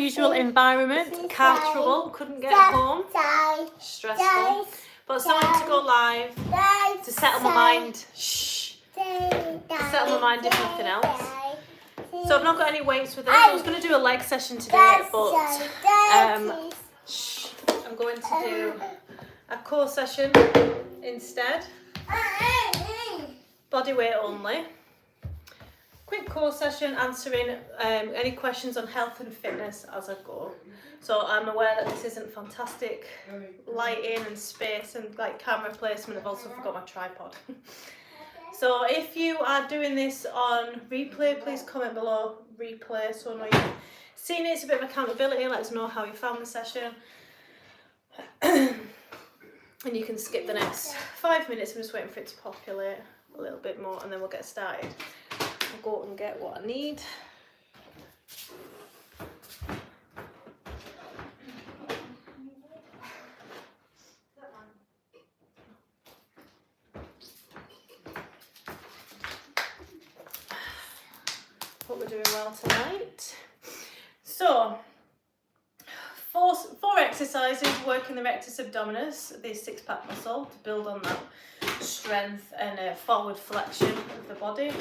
unusual environment, car trouble, couldn't get home, stressful, but something to go live, to settle my mind, to settle my mind if nothing else. So I've not got any weights with it. I was going to do a leg session today, but I'm going to do a core session instead. Body weight only. Quick core session answering any questions on health and fitness as I go. So I'm aware that this isn't fantastic lighting and space and like camera placement. I've also forgot my tripod. So if you are doing this on replay, please comment below replay so I know you've seen it. It's a bit of accountability. Let us know how you found the session. And you can skip the next 5 minutes. I'm just waiting for it to populate a little bit more and then we'll get started. I'll go and get what I need. Hope we're doing well tonight. So, four exercises working the rectus abdominis, the six-pack muscle, to build on that strength and forward flexion of the body.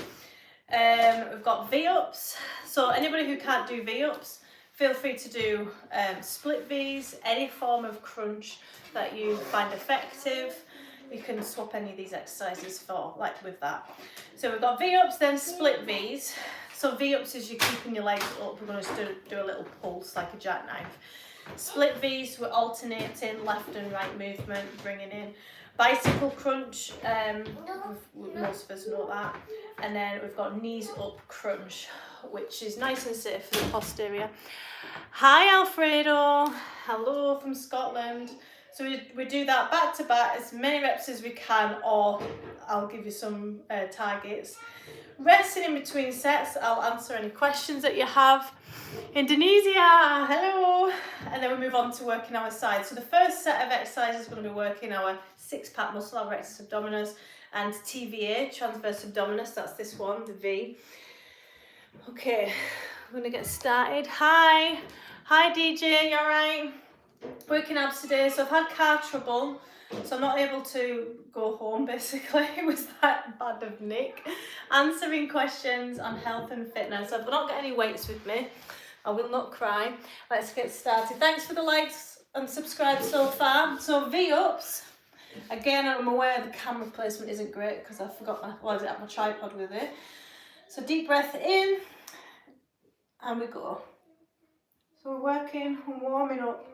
We've got V-ups. So anybody who can't do V-ups, feel free to do split V's, any form of crunch that you find effective. You can swap any of these exercises for, like with that. So we've got V-ups, then split V's. So V-ups is you're keeping your legs up. We're going to do a little pulse like a jackknife. Split V's, we're alternating left and right movement, bringing in. Bicycle crunch, most of us know that. And then we've got knees up crunch, which is nice and safe for the posterior. Hi Alfredo, hello from Scotland. So we do that back to back, as many reps as we can, or I'll give you some targets. Resting in between sets, I'll answer any questions that you have. Indonesia, hello. And then we move on to working our sides. So the first set of exercises is going to be working our six-pack muscle, our rectus abdominis, and TVA, transverse abdominis, that's this one, the V. Okay, I'm going to get started. Hi DJ, you alright? Working abs today, so I've had car trouble, so I'm not able to go home basically. It was that bad of Nick. Answering questions on health and fitness. I've not got any weights with me. I will not cry. Let's get started. Thanks for the likes and subscribe so far. So V-ups. Again, I'm aware the camera placement isn't great because I forgot I had my tripod with it. So deep breath in and we go. So we're working and warming up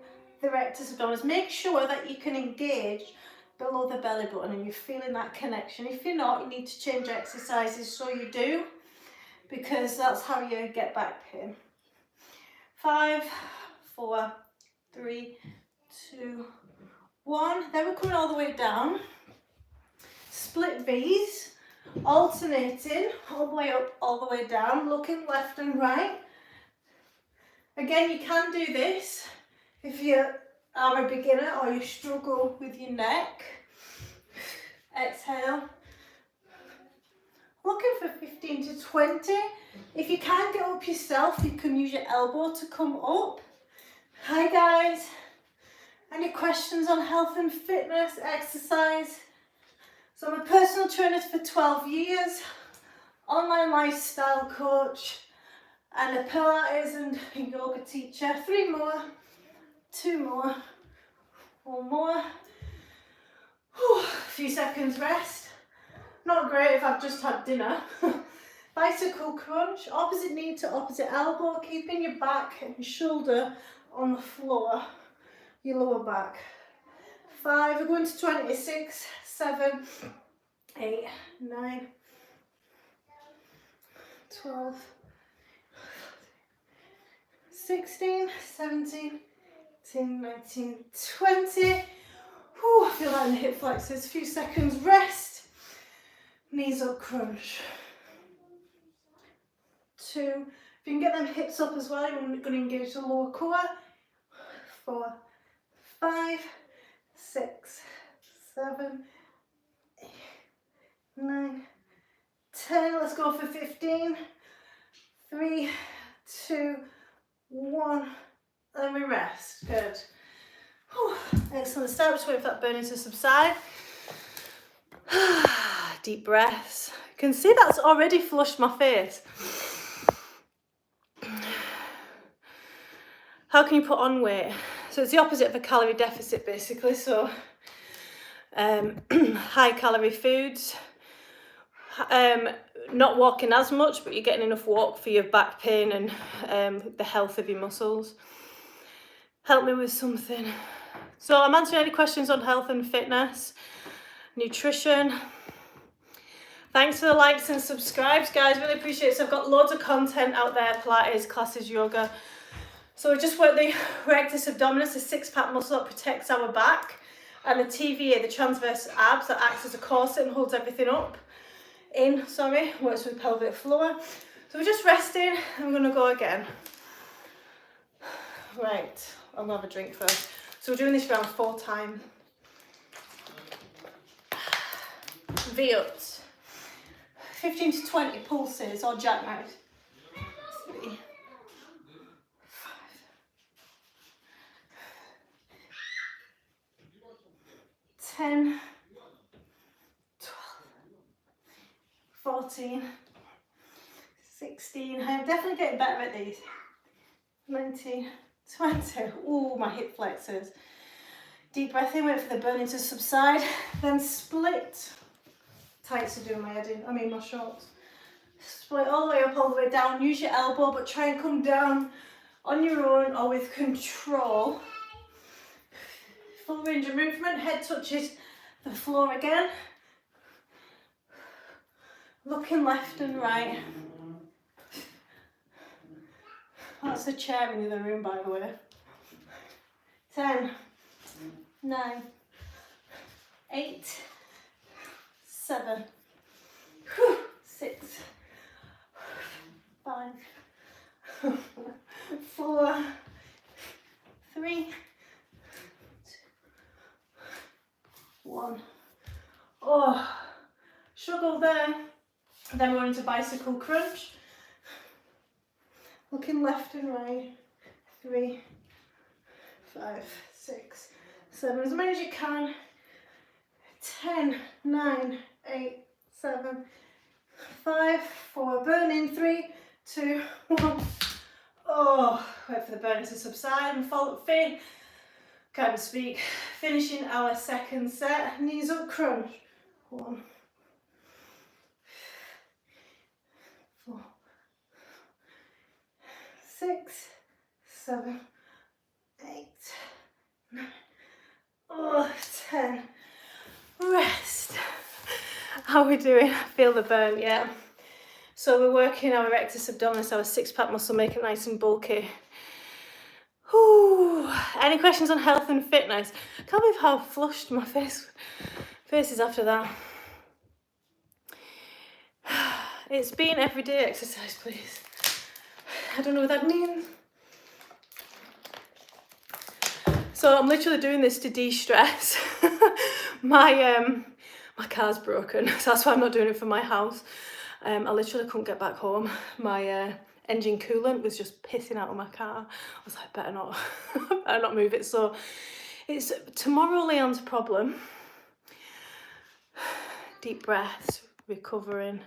the rectus abdominis. Make sure that you can engage below the belly button and you're feeling that connection. If you're not, you need to change exercises so you do, because that's how you get back pain. 5, 4, 3, 2, 1. Then we're coming all the way down. Split V's, alternating all the way up, all the way down, looking left and right. Again, you can do this if you are a beginner or you struggle with your neck. Exhale. Looking for 15 to 20. If you can't get up yourself, you can use your elbow to come up. Hi guys. Any questions on health and fitness, exercise? So I'm a personal trainer for 12 years, online lifestyle coach, and a Pilates and yoga teacher. 3 more, 2 more, 1 more. Whew, a few seconds rest. Not great if I've just had dinner. Bicycle crunch, opposite knee to opposite elbow, keeping your back and your shoulder on the floor, your lower back. 5, we're going to 26, 7, 8, 9, 12, 16, 17, 18, 19, 20. Whew, I feel that in the hip flexors. A few seconds rest. Knees up crunch. 2. If you can get them hips up as well, you're going to engage the lower core. 4, 5, 6, 7, 8, 9, 10. Let's go for 15. 3, 2, 1. then we rest. Good. Whew. Excellent start. Just wait for that burning to subside. Deep breaths. You can see that's already flushed my face. How can you put on weight? So it's the opposite of a calorie deficit basically. So high calorie foods, not walking as much, but you're getting enough walk for your back pain and the health of your muscles. Help me with something. So I'm answering any questions on health and fitness, nutrition. Thanks for the likes and subscribes, guys. Really appreciate it. So I've got loads of content out there, Pilates, classes, yoga. So we just work the rectus abdominis, the six-pack muscle that protects our back, and the TVA, the transverse abs, that acts as a corset and holds everything up. Works with the pelvic floor. So we're just resting, and we're gonna go again. Right, I'm gonna have a drink first. So we're doing this round 4 times. V-ups. 15 to 20 pulses or jackknives. 3, 5, 10, 12, 14, 16. I'm definitely getting better at these. 19, 20. Ooh, my hip flexors. Deep breath in, wait for the burning to subside, then split. Tights are doing my head in, my shorts. Split all the way up, all the way down. Use your elbow, but try and come down on your own or with control. Full range of movement, head touches the floor again. Looking left and right. That's the chair in the other room, by the way. 10, 9, 8, 7, 6, 5, 4, 3, 2, 1. Oh, struggle there. Then we're into bicycle crunch. Looking left and right. 3, 5, 6, 7. As many as you can. 10, 9, 8, 7, 5, 4. Burning. 3, 2, 1. Oh, wait for the burning to subside and follow up feet. Can't speak. Finishing our second set. Knees up crunch. 1, 4, 6, 7, 8, 9, 10. Rest. How are we doing? Feel the burn, yeah. So we're working our rectus abdominis, our six-pack muscle, make it nice and bulky. Whew. Any questions on health and fitness? I can't believe how flushed my face is after that. It's been everyday exercise, please. I don't know what that means. So I'm literally doing this to de-stress. My car's broken, so that's why I'm not doing it for my house. I literally couldn't get back home. My engine coolant was just pissing out of my car. I was like, better not move it. So it's tomorrow Leanne's problem. Deep breaths, recovering.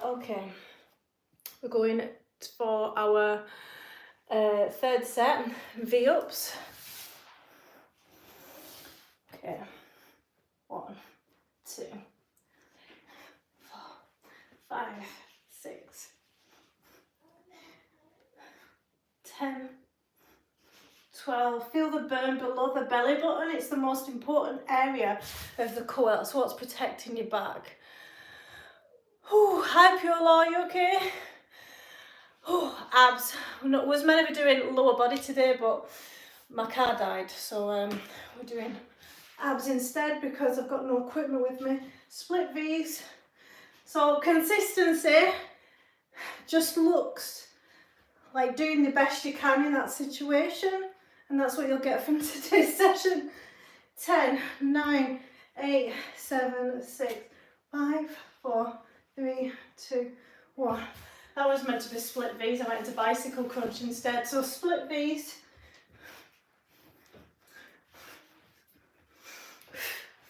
Okay, we're going for our third set, V-ups. Okay, 1, 2, 4, 5, 6, 10, 12. Feel the burn below the belly button. It's the most important area of the core. That's what's protecting your back. Hi Pure Law, you okay? Abs. Was meant to be doing lower body today, but my car died, so we're doing abs instead because I've got no equipment with me. Split V's. So consistency just looks like doing the best you can in that situation, and that's what you'll get from today's session. 10, 9, 8, 7, 6, 5, 4, 3, 2, 1. That was meant to be split V's. I went into bicycle crunch instead. So split V's.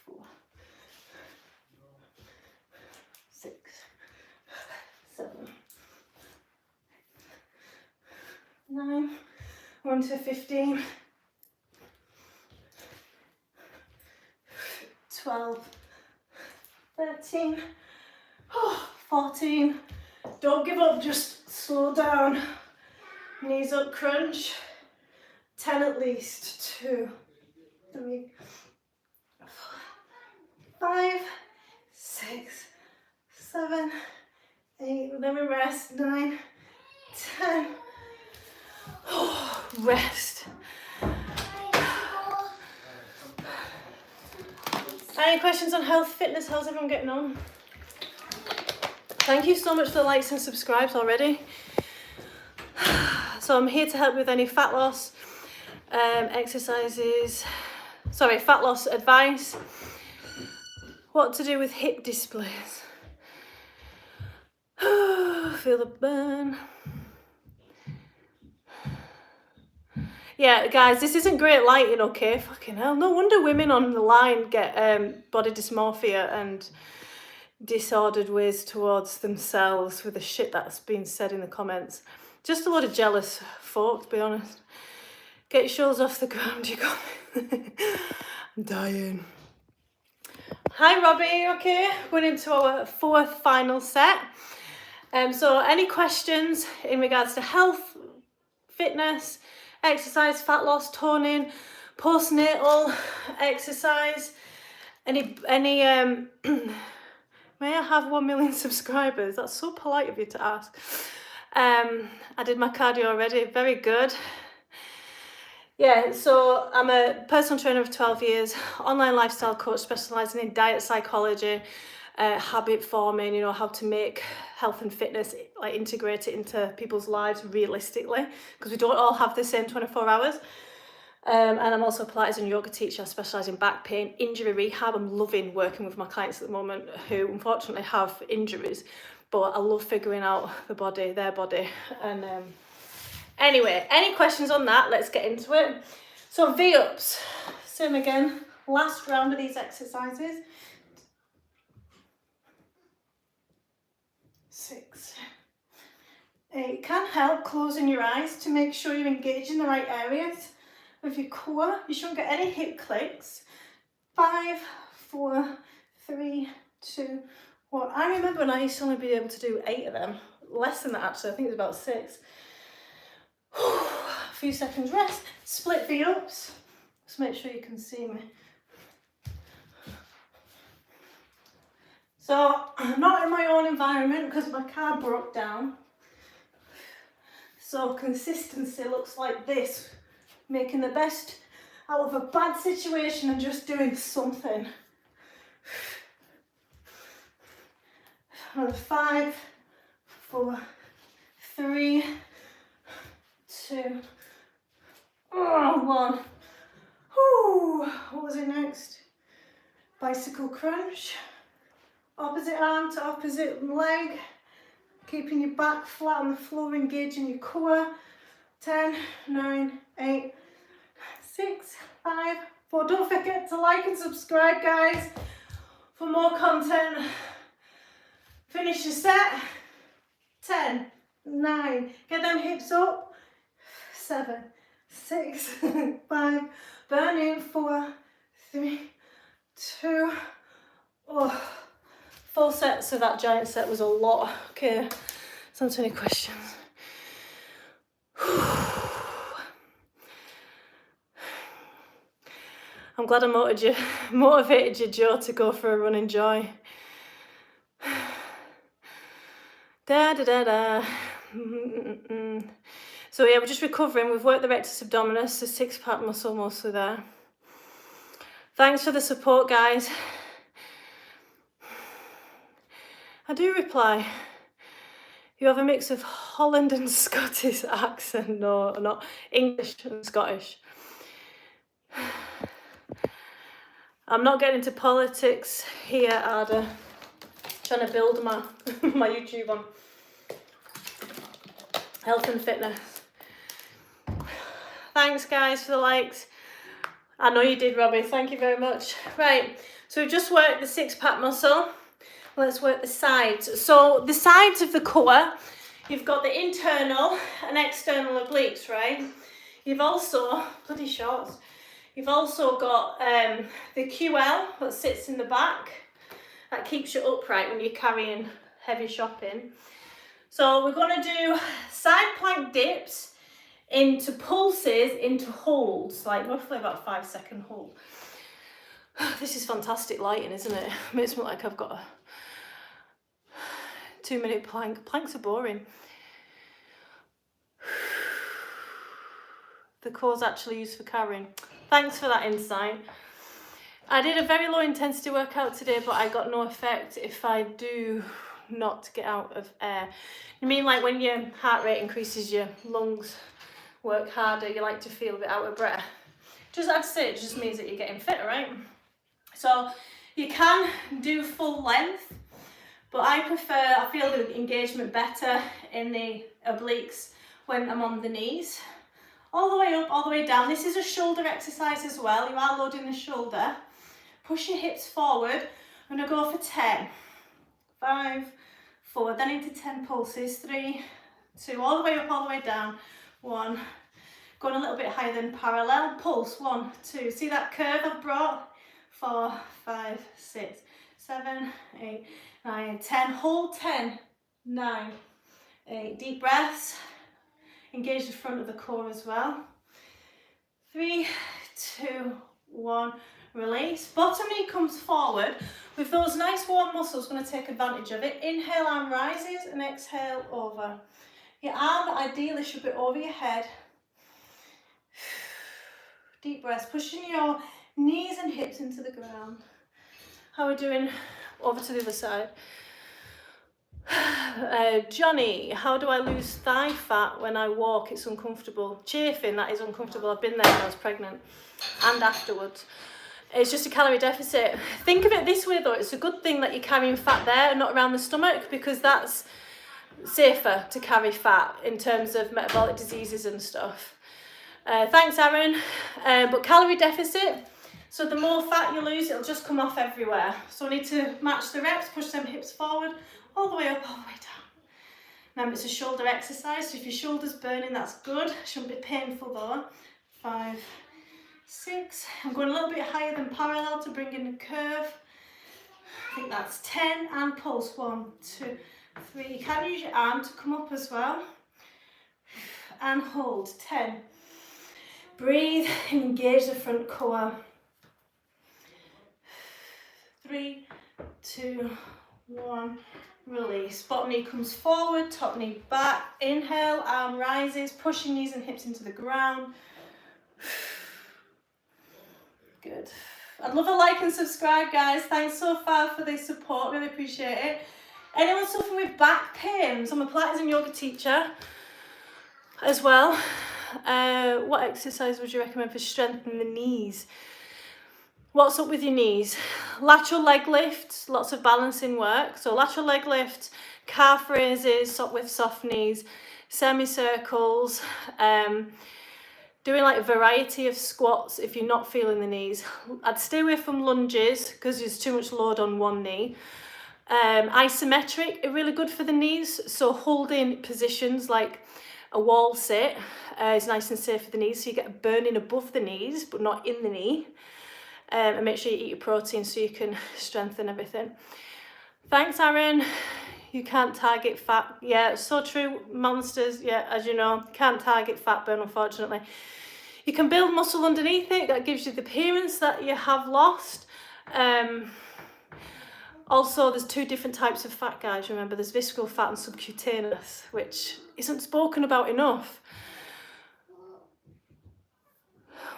4, 6, 7, 9, 1 to 15, 12, 13, 14. Don't give up, just slow down. Knees up, crunch. 10 at least. 2, 3, 4, 5, 6, 7, 8. Then we rest. 9, 10. Rest. Any questions on health, fitness? How's everyone getting on? Thank you so much for the likes and subscribes already. So I'm here to help with any fat loss exercises, fat loss advice. What to do with hip displays. Feel the burn. Yeah, guys, this isn't great lighting, okay? Fucking hell. No wonder women on the line get body dysmorphia and disordered ways towards themselves with the shit that's been said in the comments. Just a lot of jealous folk, to be honest. Get your shoulders off the ground, you got me. I'm dying. Hi, Robbie, are you okay? Going into our 4th final set. So any questions in regards to health, fitness, exercise, fat loss, toning, postnatal exercise, any may I have 1 million subscribers? That's so polite of you to ask. I did my cardio already, very good. Yeah, so I'm a personal trainer of 12 years, online lifestyle coach specialising in diet psychology, habit forming, you know, how to make health and fitness, like integrate it into people's lives realistically, because we don't all have the same 24 hours. And I'm also a Pilates and yoga teacher. I specialise in back pain, injury rehab. I'm loving working with my clients at the moment who unfortunately have injuries, but I love figuring out the body, their body. And anyway, any questions on that? Let's get into it. So V-ups, same again, last round of these exercises. 6, 8. Can help closing your eyes to make sure you're engaging the right areas of your core. You shouldn't get any hip clicks. 5, 4, 3, 2, 1. I remember when I used to only be able to do 8 of them. Less than that actually, I think it was about 6. A few seconds rest. Split V-ups. Just make sure you can see me. So I'm not in my own environment because my car broke down. So consistency looks like this. Making the best out of a bad situation and just doing something. Another 5, 4, 3, 2, 1. Whew. What was it next? Bicycle crunch. Opposite arm to opposite leg. Keeping your back flat on the floor, engaging your core. 10, 9, 8, 6, 5, 4. Don't forget to like and subscribe, guys, for more content. Finish your set. 10, 9. Get them hips up. 7, 6, 5. Burn in. 4, 3, 2. Oh, 4 sets of that giant set was a lot. Okay, let's answer any questions. I'm glad I motivated you, Joe, to go for a run and joy. Da da da da. So yeah, we're just recovering. We've worked the rectus abdominis, the 6-pack muscle mostly there. Thanks for the support, guys. I do reply. You have a mix of Holland and Scottish accent. No, not English and Scottish. I'm not getting into politics here, Ada. Trying to build my YouTube on. health and fitness. Thanks guys for the likes. I know you did, Robbie, thank you very much. Right, so we've just worked the six-pack muscle. Let's work the sides. So the sides of the core, you've got the internal and external obliques, right? You've also, bloody shorts, you've also got the QL that sits in the back. That keeps you upright when you're carrying heavy shopping. So we're going to do side plank dips into pulses, into holds, like roughly about 5-second hold. This is fantastic lighting, isn't it? It makes me look like I've got a 2-minute plank. Planks are boring. The core's actually used for carrying. Thanks for that insight. I did a very low intensity workout today, but I got no effect if I do not get out of air. You mean like when your heart rate increases, your lungs work harder, you like to feel a bit out of breath? Just, I'd say it just means that you're getting fitter, right? So you can do full length, but I feel the engagement better in the obliques when I'm on the knees. All the way up, all the way down. This is a shoulder exercise as well. You are loading the shoulder. Push your hips forward. I'm going to go for 10. 5, 4, then into 10 pulses. 3, 2, all the way up, all the way down. 1. Going a little bit higher than parallel. Pulse. 1, 2. See that curve I've brought? 4, 5, 6, 7, 8, 9, 10. Hold 10, 9, 8. Deep breaths. Engage the front of the core as well. 3, 2, 1. Release. Bottom knee comes forward. With those nice warm muscles, going to take advantage of it. Inhale, arm rises, and exhale over. Your arm ideally should be over your head. Deep breaths, pushing your knees and hips into the ground. How are we doing? Over to the other side. Johnny, how do I lose thigh fat when I walk? It's uncomfortable. Chafing, that is uncomfortable. I've been there when I was pregnant and afterwards. It's just a calorie deficit. Think of it this way though, it's a good thing that you're carrying fat there and not around the stomach, because that's safer to carry fat in terms of metabolic diseases and stuff. Thanks Aaron. But calorie deficit, so the more fat you lose, it'll just come off everywhere. So we need to match the reps, push them hips forward, all the way up, all the way down. Remember, it's a shoulder exercise, so if your shoulder's burning, that's good. Shouldn't be painful though. 5, 6. I'm going a little bit higher than parallel to bring in the curve. I think that's 10 and pulse. 1, 2, 3. You can use your arm to come up as well. And hold. 10. Breathe and engage the front core. 3, 2, 1. Release. Bottom knee comes forward, top knee back. Inhale, arm rises, pushing knees and hips into the ground. Good. I'd love a like and subscribe, guys. Thanks so far for the support, really appreciate it. Anyone suffering with back pain? So I'm a Pilates and yoga teacher as well. What exercise would you recommend for strengthening the knees? What's up with your knees? Lateral leg lifts, lots of balancing work. So lateral leg lift, calf raises with soft knees, semicircles, doing like a variety of squats if you're not feeling the knees. I'd stay away from lunges because there's too much load on one knee. Isometric are really good for the knees. So holding positions like a wall sit is nice and safe for the knees. So you get burning above the knees, but not in the knee. And make sure you eat your protein so you can strengthen everything. Thanks, Aaron. You can't target fat. Yeah, so true, monsters. Yeah, as you know, can't target fat burn, unfortunately. You can build muscle underneath it. That gives you the appearance that you have lost. Also, there's 2 different types of fat, guys. Remember, there's visceral fat and subcutaneous, which isn't spoken about enough.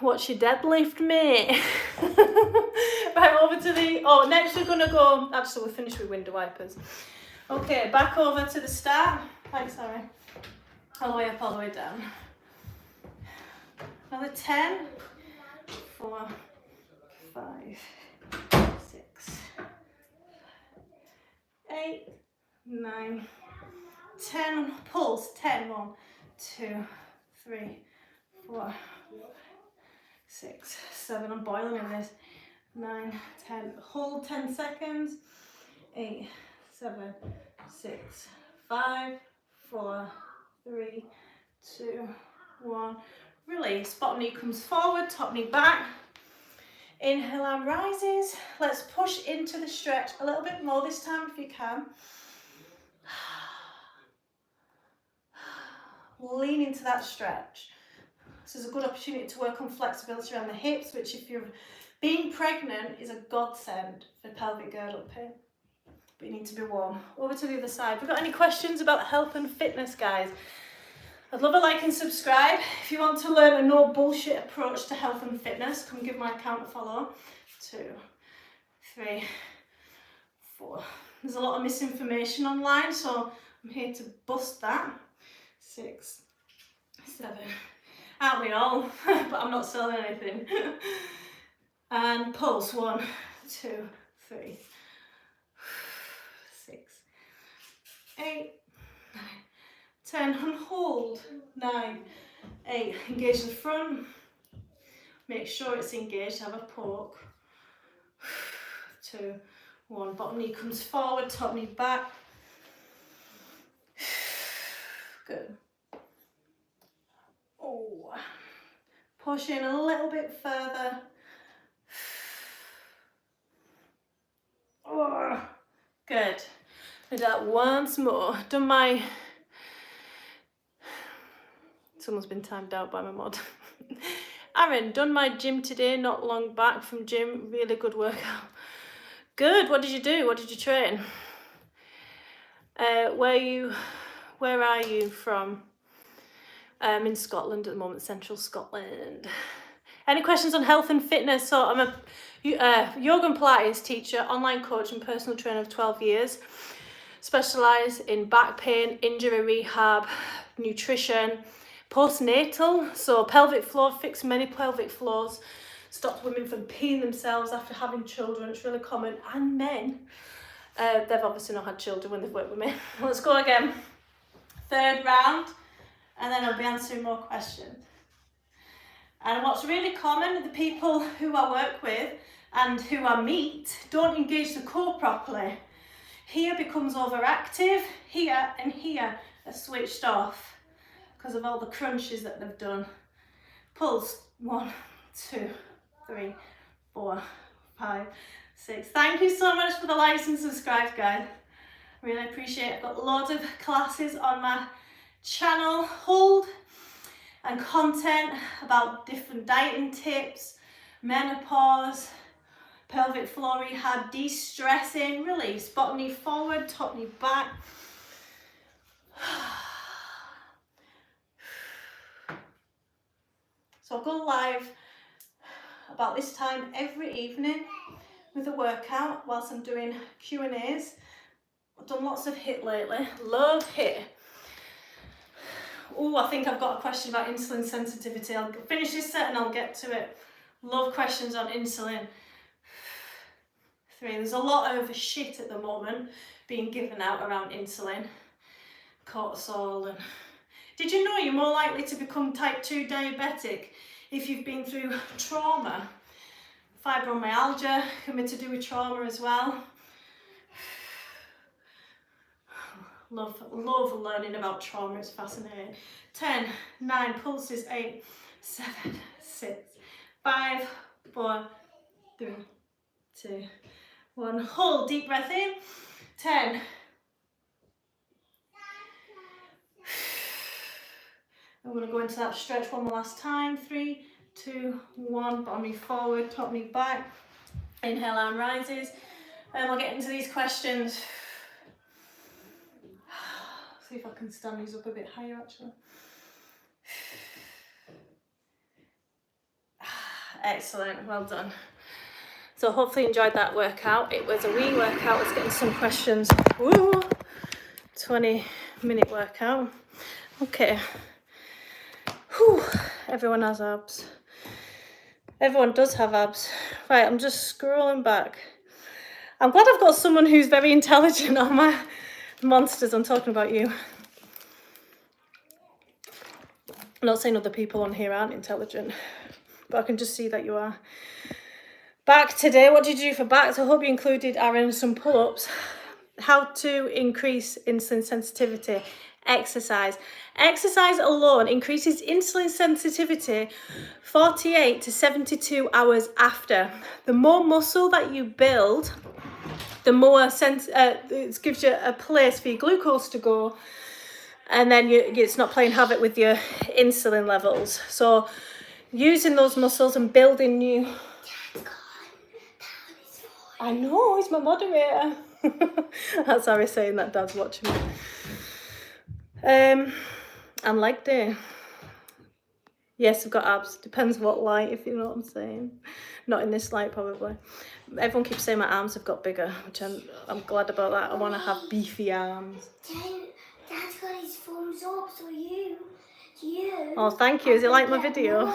What's your deadlift, mate? Right, over to the... Oh, next we're going to go... Actually, we'll finish with window wipers. Okay, back over to the start. Thanks, sorry. All the way up, all the way down. Another 10. 4, 5, 6, 8, 9, 10. Pulse. 10. 1, 2, 3, 4, 6, 7. I'm boiling in this. 9, 10. Hold 10 seconds. 8, 7, 6, 5, 4, 3, 2, 1. Release. Bottom knee comes forward, top knee back. Inhale, arm rises. Let's push into the stretch a little bit more this time if you can. Lean into that stretch. This is a good opportunity to work on flexibility around the hips, which if you're being pregnant is a godsend for pelvic girdle pain. But you need to be warm. Over to the other side. Have we got any questions about health and fitness, guys? I'd love a like and subscribe. If you want to learn a no bullshit approach to health and fitness, come give my account a follow. 2, 3, 4. There's a lot of misinformation online, so I'm here to bust that. 6, 7. Aren't we all? But I'm not selling anything. And pulse. 1, 2, 3, 6, 8, 9, 10. And hold. 9, 8. Engage the front. Make sure it's engaged. Have a poke. 2, 1. Bottom knee comes forward. Top knee back. Good. Oh. Push in a little bit further. Oh. Good. Do that once more. Done my... Someone's been timed out by my mod. Aaron, done my gym today, not long back from gym. Really good workout. Good. What did you do? What did you train? Where are you from? I'm in Scotland at the moment, central Scotland. Any questions on health and fitness? So I'm a Yoga and Pilates teacher, online coach and personal trainer of 12 years. Specialise in back pain, injury rehab, nutrition, postnatal, so pelvic floor, fix many pelvic floors, stops women from peeing themselves after having children. It's really common, and men. They've obviously not had children when they've worked with me. Let's go again. 3rd round, and then I'll be answering more questions. And what's really common, the people who I work with and who I meet don't engage the core properly. Here becomes overactive, here and here are switched off because of all the crunches that they've done. Pulse. 1, 2, 3, 4, 5, 6. Thank you so much for the likes and subscribes, guys. Really appreciate it. I've got loads of classes on my channel, hold, and content about different dieting tips, menopause, pelvic floor rehab, de-stressing, release, bottom knee forward, top knee back. So I'll go live about this time every evening with a workout whilst I'm doing Q&As. I've done lots of HIIT lately, love HIIT. Oh, I think I've got a question about insulin sensitivity. I'll finish this set and I'll get to it. Love questions on insulin. 3, there's a lot of shit at the moment being given out around insulin, cortisol, and did you know you're more likely to become type 2 diabetic if you've been through trauma? Fibromyalgia can be to do with trauma as well. Love learning about trauma, it's fascinating. 10, 9, pulses, 8, 7, 6, 5, 4, 3, 2, 1. Hold, deep breath in. 10. I'm going to go into that stretch one more last time. 3, 2, 1. Bottom knee forward, top knee back. Inhale, arm rises. And I'll get into these questions. See if I can stand these up a bit higher actually. Excellent, well done. So hopefully you enjoyed that workout. It was a wee workout. Let's get into some questions. Woo! 20-minute workout. Okay. Whew. Everyone has abs. Everyone does have abs. Right, I'm just scrolling back. I'm glad I've got someone who's very intelligent on my monsters. I'm talking about you. I'm not saying other people on here aren't intelligent, but I can just see that you are. Back today, what did you do for back? So I hope you included, Aaron, some pull-ups. How to increase insulin sensitivity. Exercise. Exercise alone increases insulin sensitivity 48 to 72 hours after. The more muscle that you build, the more it gives you a place for your glucose to go, and then it's not playing havoc with your insulin levels. So using those muscles and building new... I know, he's my moderator. That's Harry saying that Dad's watching me. I'm leg day. Yes, I've got abs. Depends what light, if you know what I'm saying. Not in this light, probably. Everyone keeps saying my arms have got bigger, which I'm glad about that. I want to have beefy arms. Dad's got his thumbs up, so you. Oh, thank you. Is it like my video?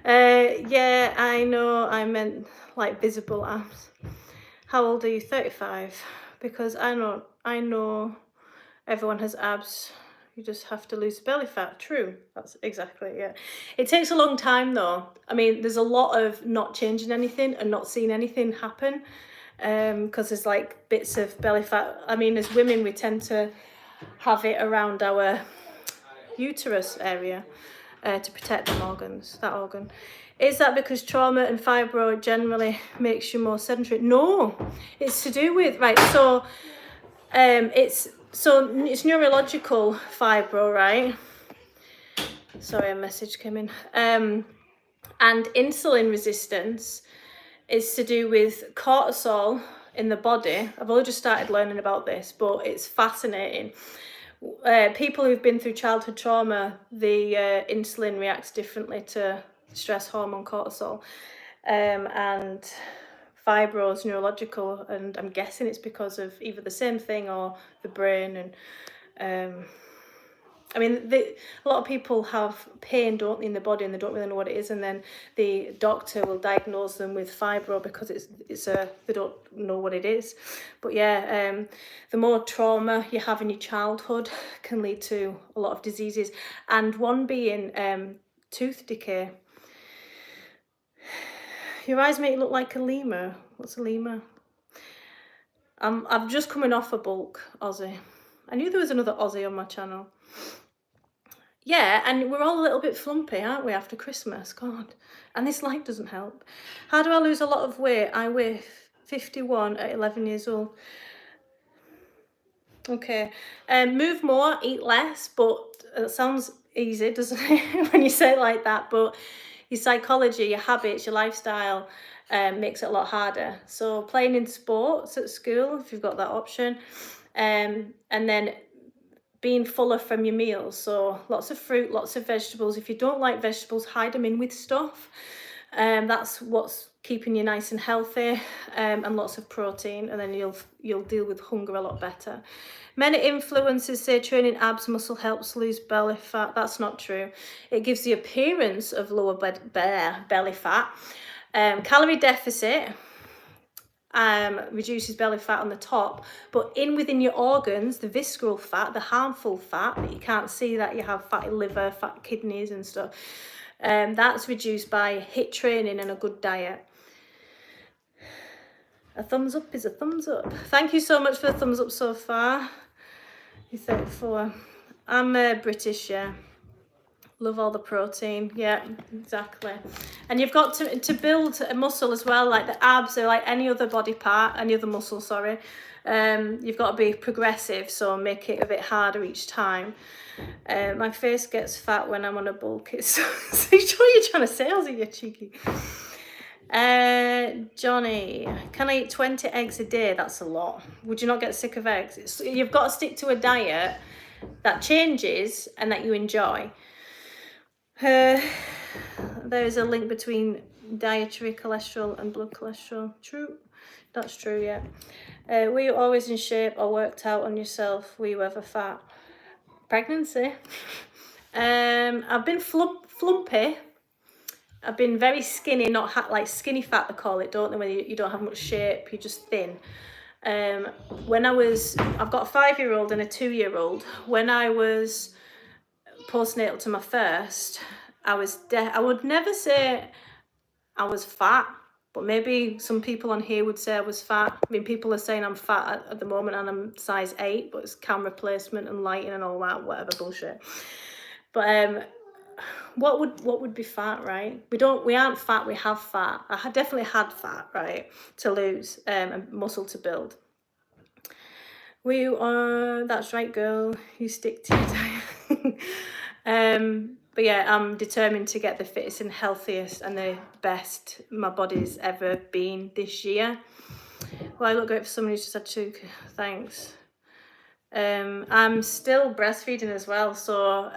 Yeah, I know. I meant like visible abs. How old are you? 35. Because I know everyone has abs. You just have to lose belly fat. True. That's exactly it. Yeah. It takes a long time though. I mean, there's a lot of not changing anything and not seeing anything happen. Because there's like bits of belly fat. I mean, as women, we tend to have it around our uterus area to protect them organs, that organ. Is that because trauma and fibro generally makes you more sedentary? No, it's to do with, right, so it's neurological fibro, right? Sorry, a message came in. And insulin resistance is to do with cortisol in the body. I've only just started learning about this, but it's fascinating. People who've been through childhood trauma, the insulin reacts differently to stress hormone cortisol, and fibro is neurological, and I'm guessing it's because of either the same thing or the brain. And I mean, a lot of people have pain, don't they, in the body, and they don't really know what it is, and then the doctor will diagnose them with fibro because they don't know what it is. But yeah, the more trauma you have in your childhood can lead to a lot of diseases, and one being tooth decay. Your eyes make you look like a lemur. What's a lemur? I'm just coming off a bulk Aussie. I knew there was another Aussie on my channel. Yeah, and we're all a little bit flumpy, aren't we, after Christmas? God. And this light doesn't help. How do I lose a lot of weight? I weigh 51 at 11 years old. Okay. Move more, eat less, but it sounds easy, doesn't it, when you say it like that? But your psychology, your habits, your lifestyle makes it a lot harder. So playing in sports at school, if you've got that option, and then being fuller from your meals. So lots of fruit, lots of vegetables. If you don't like vegetables, hide them in with stuff. That's what's keeping you nice and healthy, and lots of protein, and then you'll deal with hunger a lot better. Many influencers say training abs muscle helps lose belly fat. That's not true. It gives the appearance of lower belly fat. Calorie deficit reduces belly fat on the top, but within your organs, the visceral fat, the harmful fat that you can't see, that you have fatty liver, fat kidneys and stuff, that's reduced by HIIT training and a good diet. A thumbs up is a thumbs up. Thank you so much for the thumbs up so far. You're 34. I'm British, yeah. Love all the protein. Yeah, exactly. And you've got to build a muscle as well, like the abs or like any other body part, any other muscle, sorry. You've got to be progressive, so make it a bit harder each time. My face gets fat when I'm on a bulk. So you sure you're trying to say, Ozzy, you cheeky? Johnny, can I eat 20 eggs a day? That's a lot. Would you not get sick of eggs? You've got to stick to a diet that changes and that you enjoy. There is a link between dietary cholesterol and blood cholesterol. True. That's true, yeah. Were you always in shape or worked out on yourself? Were you ever fat? Pregnancy. I've been flumpy. I've been very skinny, not like skinny fat they call it, don't they? When you don't have much shape, you're just thin. I've got a 5-year-old and a 2-year-old. When I was postnatal to my first, I would never say I was fat, but maybe some people on here would say I was fat. I mean, people are saying I'm fat at the moment and I'm size 8, but it's camera placement and lighting and all that, whatever bullshit. But what would be fat, right? We aren't fat, we have fat. I definitely had fat, right, to lose, and muscle to build. That's right, girl, you stick to your diet. But yeah, I'm determined to get the fittest and healthiest and the best my body's ever been this year. Well, I look great for someone who's just had 2, thanks. I'm still breastfeeding as well, so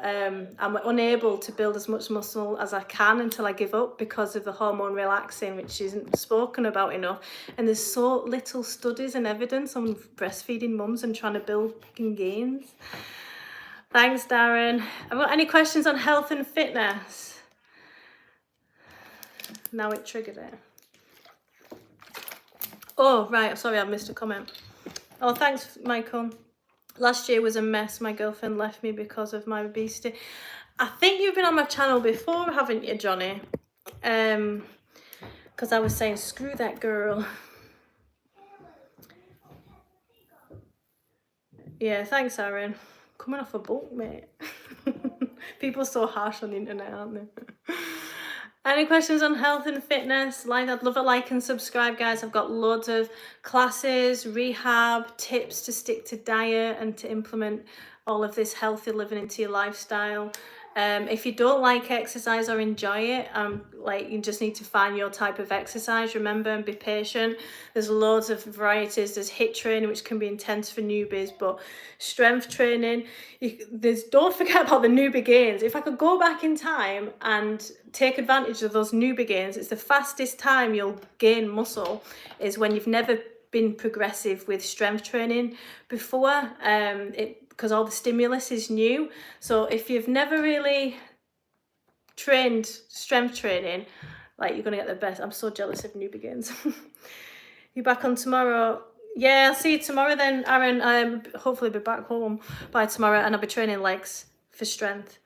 I'm unable to build as much muscle as I can until I give up because of the hormone relaxing, which isn't spoken about enough. And there's so little studies and evidence on breastfeeding mums and trying to build fucking gains. Thanks, Darren. Have you got any questions on health and fitness? Now it triggered it. Oh, right. Sorry, I missed a comment. Oh, thanks, Michael. Last year was a mess. My girlfriend left me because of my obesity. I think you've been on my channel before, haven't you, Johnny? Because I was saying, screw that girl. Yeah, thanks, Aaron. Coming off a book, mate. People are so harsh on the internet, aren't they? Any questions on health and fitness? I'd love a like and subscribe, guys. I've got loads of classes, rehab, tips to stick to diet and to implement all of this healthy living into your lifestyle. If you don't like exercise or enjoy it, you just need to find your type of exercise, remember, and be patient. There's loads of varieties. There's HIIT training, which can be intense for newbies, but strength training, don't forget about the newbie gains. If I could go back in time and take advantage of those newbie gains, it's the fastest time you'll gain muscle is when you've never been progressive with strength training before, because all the stimulus is new. So if you've never really trained strength training, you're gonna get the best. I'm so jealous of newbie gains. You back on tomorrow? Yeah, I'll see you tomorrow then, Aaron. Hopefully be back home by tomorrow, and I'll be training legs for strength.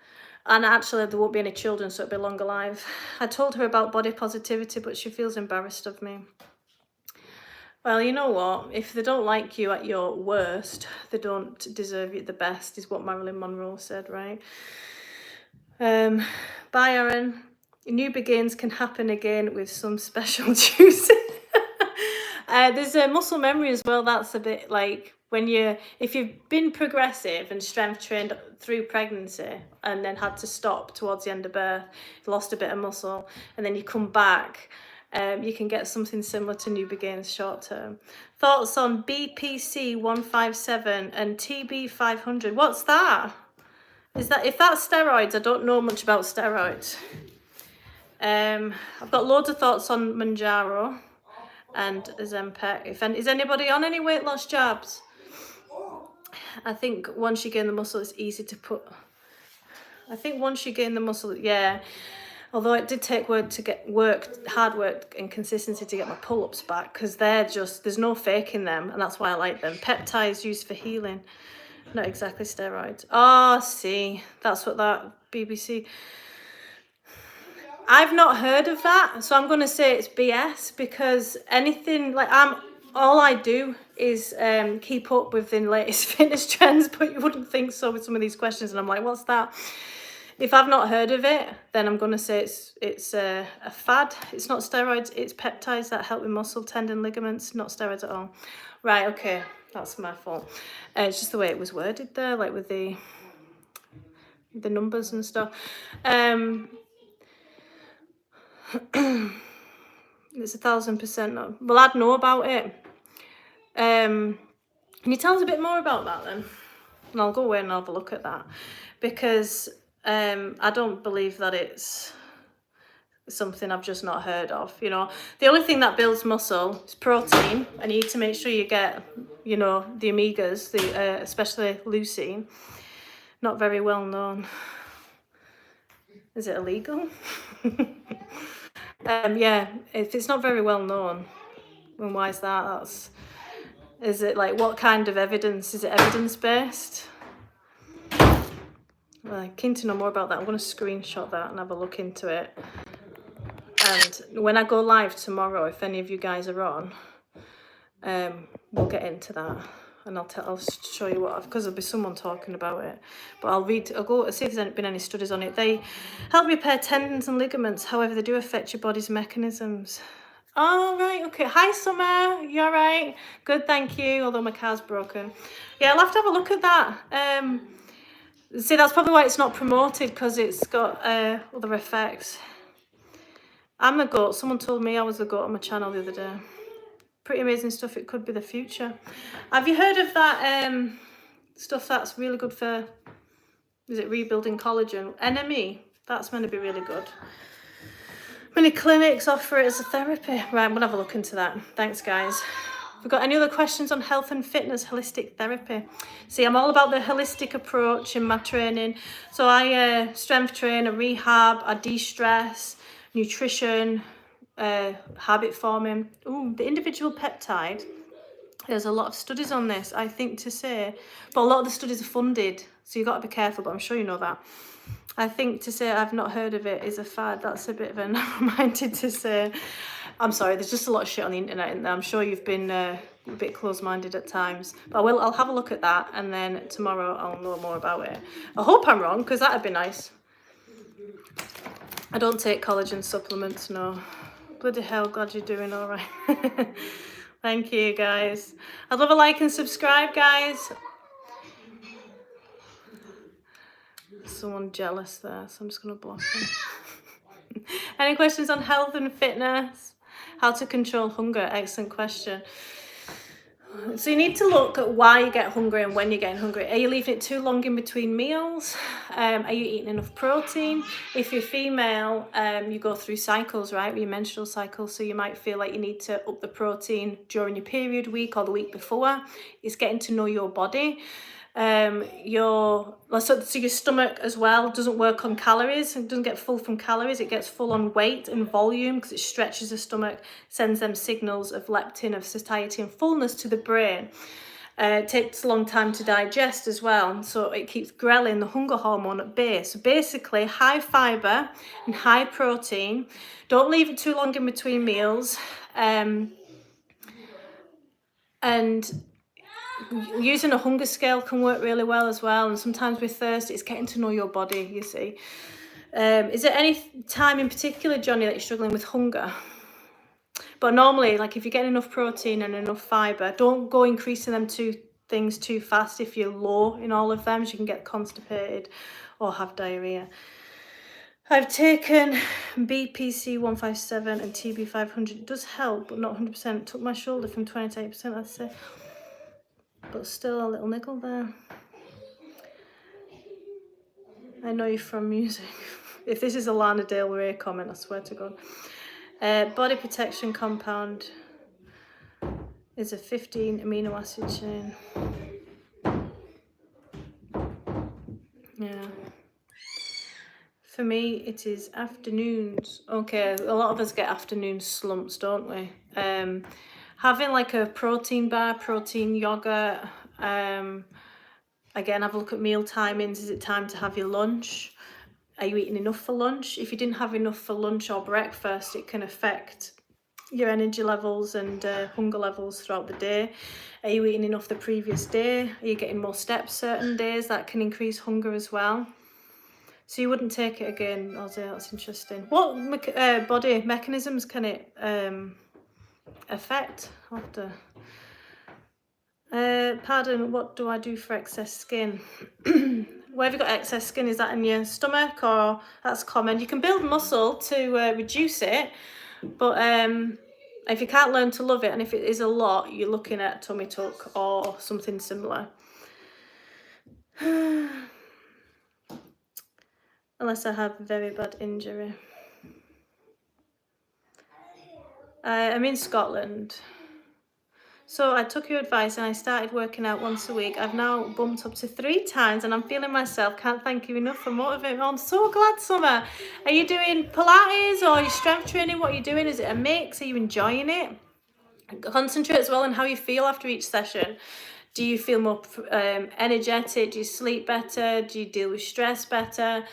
And actually, there won't be any children, so it'll be longer live. I told her about body positivity, but she feels embarrassed of me. Well, you know what? If they don't like you at your worst, they don't deserve you at the best, is what Marilyn Monroe said, right? Bye, Aaron. New begins can happen again with some special juice. There's a muscle memory as well. That's a bit like if you've been progressive and strength trained through pregnancy and then had to stop towards the end of birth, lost a bit of muscle, and then you come back, you can get something similar to new begins short term. Thoughts on BPC 157 and TB 500? What's that? If that's steroids, I don't know much about steroids. I've got loads of thoughts on Manjaro and Ozempic. Is anybody on any weight loss jabs? I think once you gain the muscle, it's easy to put. I think once you gain the muscle, yeah. Although it did take hard work and consistency to get my pull-ups back, because there's no faking them, and that's why I like them. Peptides used for healing, not exactly steroids. Oh, see, that's what that BBC. I've not heard of that, so I'm going to say it's BS, because anything all I do is keep up with the latest fitness trends, but you wouldn't think so with some of these questions, and I'm like, what's that? If I've not heard of it, then I'm going to say it's a fad. It's not steroids, it's peptides that help with muscle, tendon, ligaments, not steroids at all. Right, okay, that's my fault. It's just the way it was worded there, with the numbers and stuff. It's 1,000% no. Well, I'd know about it. Can you tell us a bit more about that then? And I'll go away and have a look at that, because I don't believe that it's something I've just not heard of. The only thing that builds muscle is protein, and you need to make sure you get, the omegas, especially leucine. Not very well known. Is it illegal? Yeah, if it's not very well known, then why is that? Is it what kind of evidence? Is it evidence-based? keen to know more about that. I'm going to screenshot that and have a look into it. And when I go live tomorrow, if any of you guys are on, we'll get into that. And I'll show you what, because there'll be someone talking about it. But I'll go see if there's been any studies on it. They help repair tendons and ligaments. However, they do affect your body's mechanisms. Oh, right, okay. Hi, Summer. You all right? Good, thank you. Although my car's broken. Yeah, I'll have to have a look at that. See, that's probably why it's not promoted, because it's got other effects. I'm the goat. Someone told me I was the goat on my channel the other day. Pretty amazing stuff. It could be the future. Have you heard of that stuff that's really good for, is it rebuilding collagen? NME, that's meant to be really good. Many clinics offer it as a therapy. Right, I'm gonna have a look into that. Thanks, guys. Have we got any other questions on health and fitness, holistic therapy? See, I'm all about the holistic approach in my training. So I strength train, I rehab, I de-stress, nutrition, habit forming. Ooh, the individual peptide. There's a lot of studies on this, I think to say, but a lot of the studies are funded, so you've got to be careful, but I'm sure you know that. I think to say I've not heard of it is a fad. That's a bit of a narrow-minded to say. I'm sorry, there's just a lot of shit on the internet, and I'm sure you've been a bit close-minded at times. But I'll have a look at that, and then tomorrow I'll know more about it. I hope I'm wrong, because that'd be nice. I don't take collagen supplements, no. Bloody hell, glad you're doing all right. Thank you, guys. I'd love a like and subscribe, guys. Someone jealous there, so I'm just going to block them. Any questions on health and fitness? How to control hunger? Excellent question. So you need to look at why you get hungry and when you're getting hungry. Are you leaving it too long in between meals? Are you eating enough protein? If you're female, you go through cycles, right? Your menstrual cycle. So you might feel like you need to up the protein during your period week or the week before. It's getting to know your body. So your stomach as well doesn't work on calories. It doesn't get full from calories. It gets full on weight and volume, because it stretches the stomach, sends them signals of leptin, of satiety and fullness to the brain. It takes a long time to digest as well, so it keeps ghrelin, the hunger hormone, at bay. So basically, high fibre and high protein. Don't leave it too long in between meals. And using a hunger scale can work really well as well. And sometimes with thirst, it's getting to know your body, you see. Is there any time in particular, Johnny, that you're struggling with hunger? But normally, like if you're getting enough protein and enough fibre, don't go increasing them things too fast if you're low in all of them, so you can get constipated or have diarrhea. I've taken BPC 157 and TB 500. It does help, but not 100%. Took my shoulder from 20 to 8%, I'd say. But still a little niggle there. I know you're from music. If this is a Lana Del Rey comment, I swear to God. Body protection compound is a 15 amino acid chain. Yeah. For me, it is afternoons. Okay, a lot of us get afternoon slumps, don't we? Having like a protein bar, protein yogurt. Again, have a look at meal timings. Is it time to have your lunch? Are you eating enough for lunch? If you didn't have enough for lunch or breakfast, it can affect your energy levels and hunger levels throughout the day. Are you eating enough the previous day? Are you getting more steps certain days? That can increase hunger as well. So you wouldn't take it again, Ozzy. That's interesting. What body mechanisms can it affect? After. Pardon, what do I do for excess skin? Where have you got excess skin? Is that in your stomach, or that's common? You can build muscle to reduce it, but if you can't learn to love it, and if it is a lot, you're looking at tummy tuck or something similar. Unless I have very bad injury. I'm in Scotland. So I took your advice and I started working out once a week. I've now bumped up to 3 times and I'm feeling myself. Can't thank you enough for motivating. I'm so glad, Summer. Are you doing Pilates or are you strength training? What are you doing? Is it a mix? Are you enjoying it? Concentrate as well on how you feel after each session. Do you feel more energetic? Do you sleep better? Do you deal with stress better?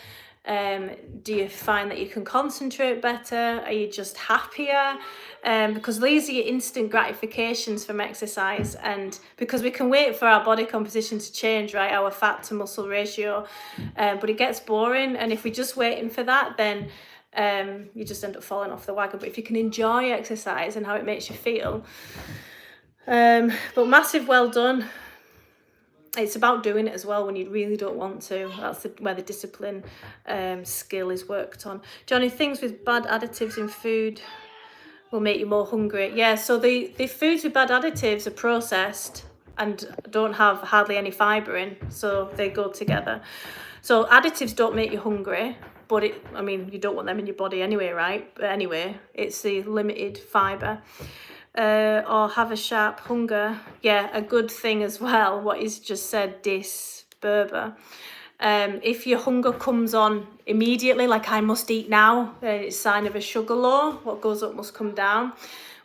Do you find that you can concentrate better? Are you just happier? Because these are your instant gratifications from exercise, and because we can wait for our body composition to change, right, our fat to muscle ratio, but it gets boring, and if we're just waiting for that, then you just end up falling off the wagon. But if you can enjoy exercise and how it makes you feel, but massive well done. It's about doing it as well when you really don't want to. That's where the discipline skill is worked on. Johnny, things with bad additives in food will make you more hungry. Yeah, so the foods with bad additives are processed and don't have hardly any fibre in, so they go together. So additives don't make you hungry, but I mean, you don't want them in your body anyway, right? But anyway, it's the limited fibre. Or have a sharp hunger. Yeah, a good thing as well, what he's just said, Berber. If your hunger comes on immediately, like I must eat now, then it's a sign of a sugar low. What goes up must come down.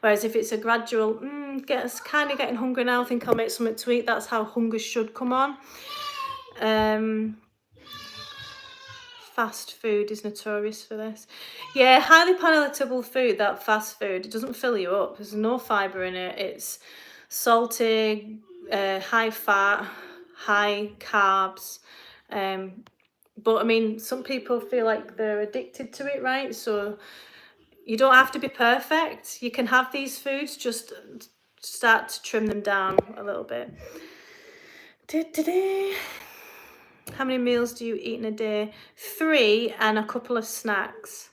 Whereas if it's a gradual, kind of getting hungry now, I think I'll make something to eat, that's how hunger should come on. Fast food is notorious for this. Yeah, highly palatable food, that fast food, it doesn't fill you up. There's no fibre in it. It's salty, high fat, high carbs. But I mean, some people feel like they're addicted to it, right? So you don't have to be perfect. You can have these foods, just start to trim them down a little bit. How many meals do you eat in a day? 3 and a couple of snacks.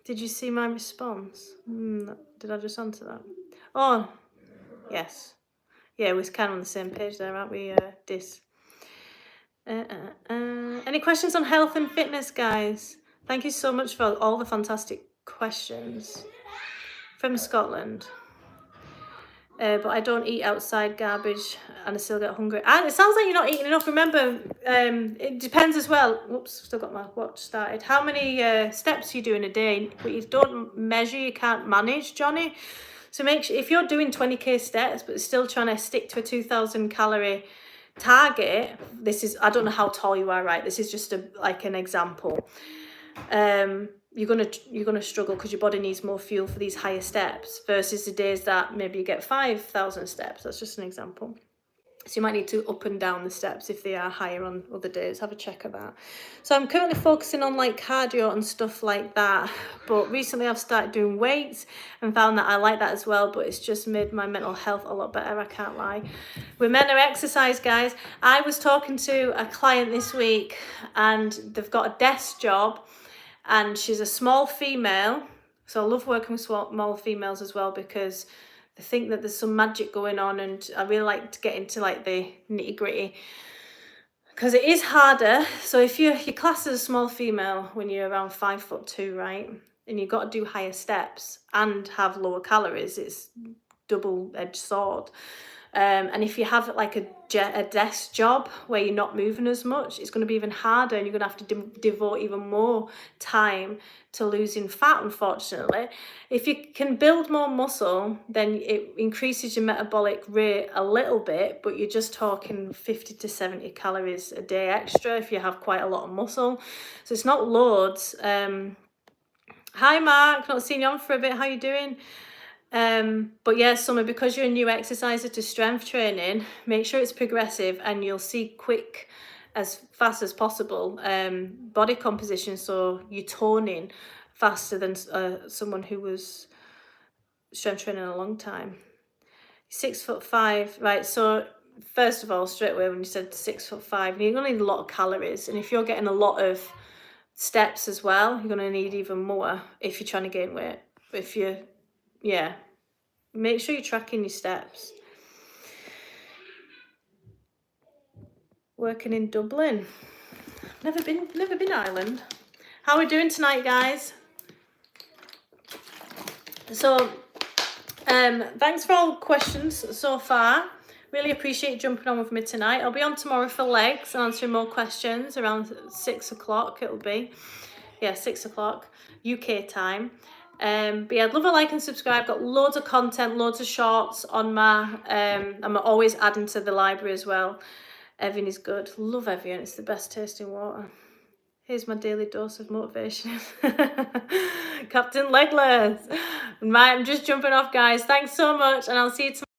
Did you see my response? Did I just answer that? Oh, yes. Yeah, we're kind of on the same page there, aren't we, Any questions on health and fitness, guys? Thank you so much for all the fantastic questions. From Scotland. But I don't eat outside garbage and I still get hungry. And it sounds like you're not eating enough. Remember, it depends as well. Whoops, still got my watch started. How many steps you do in a day? But you don't measure, you can't manage, Johnny. So make sure, if you're doing 20k steps but still trying to stick to a 2,000 calorie target, this is, I don't know how tall you are, right? This is just like an example. You're gonna struggle because your body needs more fuel for these higher steps versus the days that maybe you get 5,000 steps. That's just an example. So you might need to up and down the steps if they are higher on other days. Have a check of that. So I'm currently focusing on like cardio and stuff like that. But recently I've started doing weights and found that I like that as well. But it's just made my mental health a lot better, I can't lie. We're meant to exercise, guys. I was talking to a client this week and they've got a desk job. And she's a small female, so I love working with small females as well because they think that there's some magic going on, and I really like to get into like the nitty gritty because it is harder. So if you're classed as a small female when you're around 5'2", right, and you've got to do higher steps and have lower calories, it's double-edged sword. And if you have like a desk job where you're not moving as much, it's going to be even harder, and you're going to have to devote even more time to losing fat, unfortunately. If you can build more muscle, then it increases your metabolic rate a little bit, but you're just talking 50 to 70 calories a day extra if you have quite a lot of muscle. So it's not loads. Hi Mark, not seen you on for a bit, how you doing? But yeah, Summer, because you're a new exerciser to strength training, make sure it's progressive and you'll see quick, as fast as possible, body composition, so you're toning faster than someone who was strength training a long time. 6'5", right? So first of all, straight away when you said 6'5", you're gonna need a lot of calories, and if you're getting a lot of steps as well, you're gonna need even more if you're trying to gain weight. If you're make sure you're tracking your steps. Working in Dublin. Never been Ireland. How are we doing tonight, guys? So, thanks for all the questions so far. Really appreciate you jumping on with me tonight. I'll be on tomorrow for legs and answering more questions around 6 o'clock. It'll be, 6 o'clock UK time. But yeah, love a like and subscribe. Got loads of content, loads of shorts on my I'm always adding to the library as well. Evian is good. Love Evian. It's the best tasting water. Here's my daily dose of motivation. Captain Legless. I'm just jumping off, guys. Thanks so much, and I'll see you tomorrow.